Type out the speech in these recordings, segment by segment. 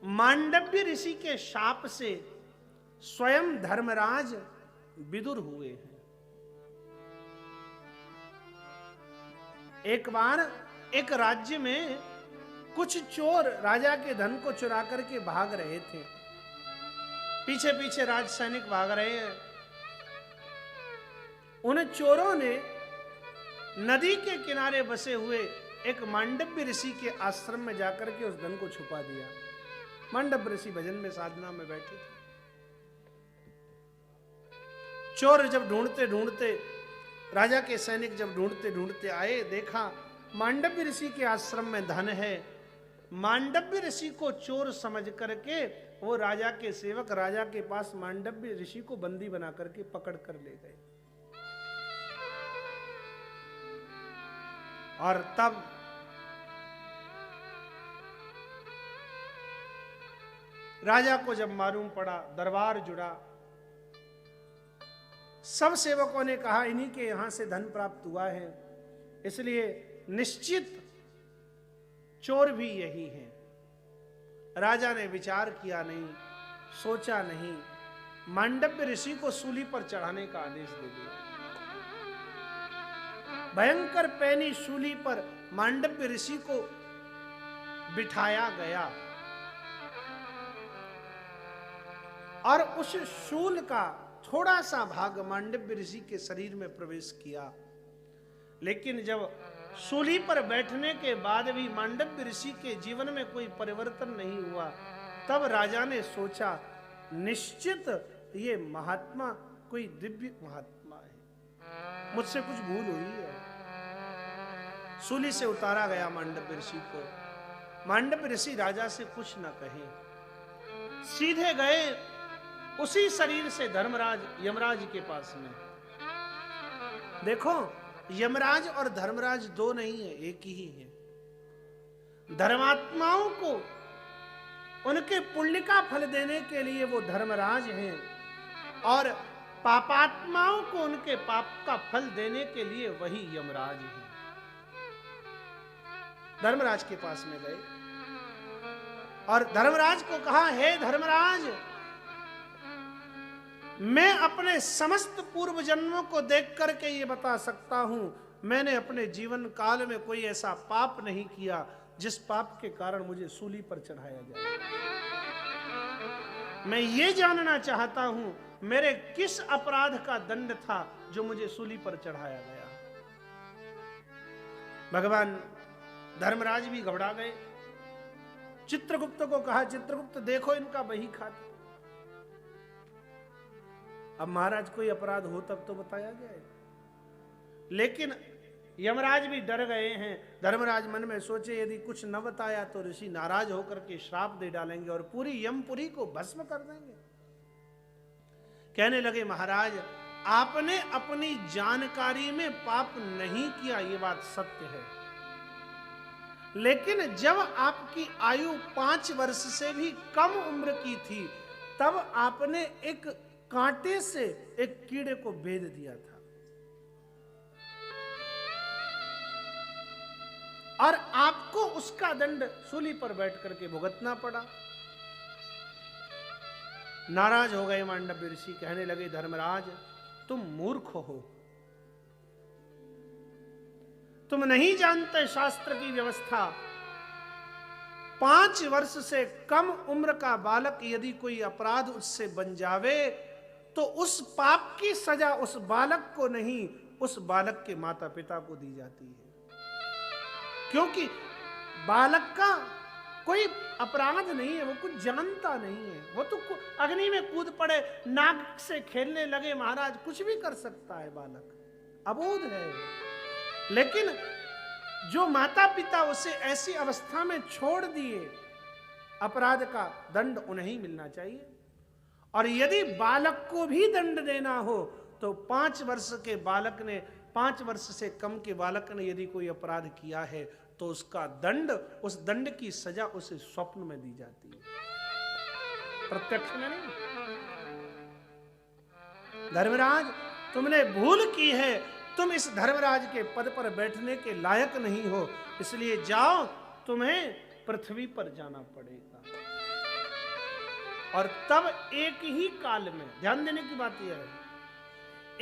मांडव्य ऋषि के शाप से स्वयं धर्मराज विदुर हुए हैं। एक बार एक राज्य में कुछ चोर राजा के धन को चुरा करके भाग रहे थे। पीछे पीछे राज सैनिक भाग रहे हैं। उन चोरों ने नदी के किनारे बसे हुए एक मांडव्य ऋषि के आश्रम में जाकर के उस धन को छुपा दिया। मांडव्य ऋषि भजन में साधना में बैठे थे। चोर जब ढूंढते ढूंढते, राजा के सैनिक जब ढूंढते ढूंढते आए, देखा मांडव्य ऋषि के आश्रम में धन है। मांडव्य ऋषि को चोर समझ करके वो राजा के सेवक राजा के पास मांडव्य ऋषि को बंदी बना करके पकड़ कर ले गए। और तब राजा को जब मालूम पड़ा, दरबार जुड़ा, सब सेवकों ने कहा इन्हीं के यहां से धन प्राप्त हुआ है, इसलिए निश्चित चोर भी यही है। राजा ने विचार किया नहीं, सोचा नहीं, मांडव्य ऋषि को सूली पर चढ़ाने का आदेश दे दिया। भयंकर पैनी शूली पर मांडव्य ऋषि को बिठाया गया और उस शूल का थोड़ा सा भाग मांडव्य ऋषि के शरीर में प्रवेश किया। लेकिन जब शूली पर बैठने के बाद भी मांडव्य ऋषि के जीवन में कोई परिवर्तन नहीं हुआ, तब राजा ने सोचा निश्चित ये महात्मा कोई दिव्य महात्मा है, मुझसे कुछ भूल हुई है। शूली से उतारा गया मांडव्य ऋषि को। मांडव्य ऋषि राजा से कुछ न कहे, सीधे गए उसी शरीर से धर्मराज यमराज के पास में। देखो, यमराज और धर्मराज दो नहीं है, एक ही है। धर्मात्माओं को उनके पुण्य का फल देने के लिए वो धर्मराज हैं और पापात्माओं को उनके पाप का फल देने के लिए वही यमराज हैं। धर्मराज के पास में गए और धर्मराज को कहा, हे धर्मराज, मैं अपने समस्त पूर्व जन्मों को देख करके ये बता सकता हूं, मैंने अपने जीवन काल में कोई ऐसा पाप नहीं किया जिस पाप के कारण मुझे सूली पर चढ़ाया जाए। मैं ये जानना चाहता हूं मेरे किस अपराध का दंड था जो मुझे सूली पर चढ़ाया गया। भगवान धर्मराज भी घबरा गए। चित्रगुप्त को कहा, चित्रगुप्त देखो इनका बही खाता। अब महाराज कोई अपराध हो तब तो बताया जाए। लेकिन यमराज भी डर गए हैं। धर्मराज मन में सोचे यदि कुछ न बताया तो ऋषि नाराज होकर के श्राप दे डालेंगे और पूरी यमपुरी को भस्म कर देंगे। कहने लगे, महाराज आपने अपनी जानकारी में पाप नहीं किया, ये बात सत्य है, लेकिन जब आपकी आयु 5 वर्ष से भी कम उम्र की थी तब आपने एक कांटे से एक कीड़े को बेध दिया था और आपको उसका दंड सूली पर बैठ करके भुगतना पड़ा। नाराज हो गए मांडव्य ऋषि। कहने लगे, धर्मराज तुम मूर्ख हो, तुम नहीं जानते शास्त्र की व्यवस्था। 5 वर्ष से कम उम्र का बालक यदि कोई अपराध उससे बन जावे तो उस पाप की सजा उस बालक को नहीं, उस बालक के माता पिता को दी जाती है, क्योंकि बालक का कोई अपराध नहीं है, वो कुछ जानता नहीं है। वो तो अग्नि में कूद पड़े, नाग से खेलने लगे, महाराज कुछ भी कर सकता है बालक, अबोध है। लेकिन जो माता पिता उसे ऐसी अवस्था में छोड़ दिए, अपराध का दंड उन्हें मिलना चाहिए। और यदि बालक को भी दंड देना हो तो 5 वर्ष के बालक ने, 5 वर्ष से कम के बालक ने यदि कोई अपराध किया है तो उसका दंड, उस दंड की सजा उसे स्वप्न में दी जाती है, प्रत्यक्ष में नहीं। धर्मराज तुमने भूल की है, तुम इस धर्मराज के पद पर बैठने के लायक नहीं हो, इसलिए जाओ, तुम्हें पृथ्वी पर जाना पड़ेगा। और तब एक ही काल में, ध्यान देने की बात यह है,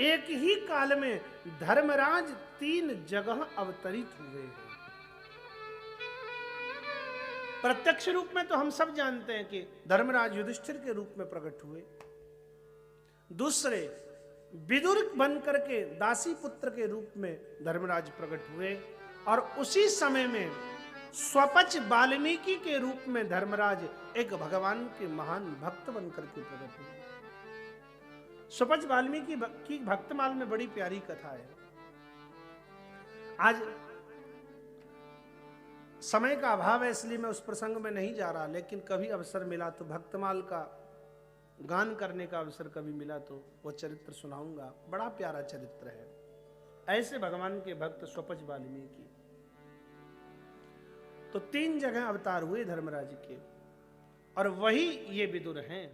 एक ही काल में धर्मराज 3 जगह अवतरित हुए हैं। प्रत्यक्ष रूप में तो हम सब जानते हैं कि धर्मराज युधिष्ठिर के रूप में प्रकट हुए। दूसरे विदुर बनकर के दासी पुत्र के रूप में धर्मराज प्रकट हुए, और उसी समय में स्वपच वाल्मीकि के रूप में धर्मराज एक भगवान के महान भक्त बनकर के प्रकट हुए। स्वपच वाल्मीकि की भक्तमाल में बड़ी प्यारी कथा है। आज समय का अभाव है इसलिए मैं उस प्रसंग में नहीं जा रहा, लेकिन कभी अवसर मिला तो भक्तमाल का गान करने का अवसर कभी मिला तो वो चरित्र सुनाऊंगा। बड़ा प्यारा चरित्र है। ऐसे भगवान के भक्त स्वपच वाल्मीकि तो 3 जगह अवतार हुए धर्मराज के, और वही ये विदुर हैं।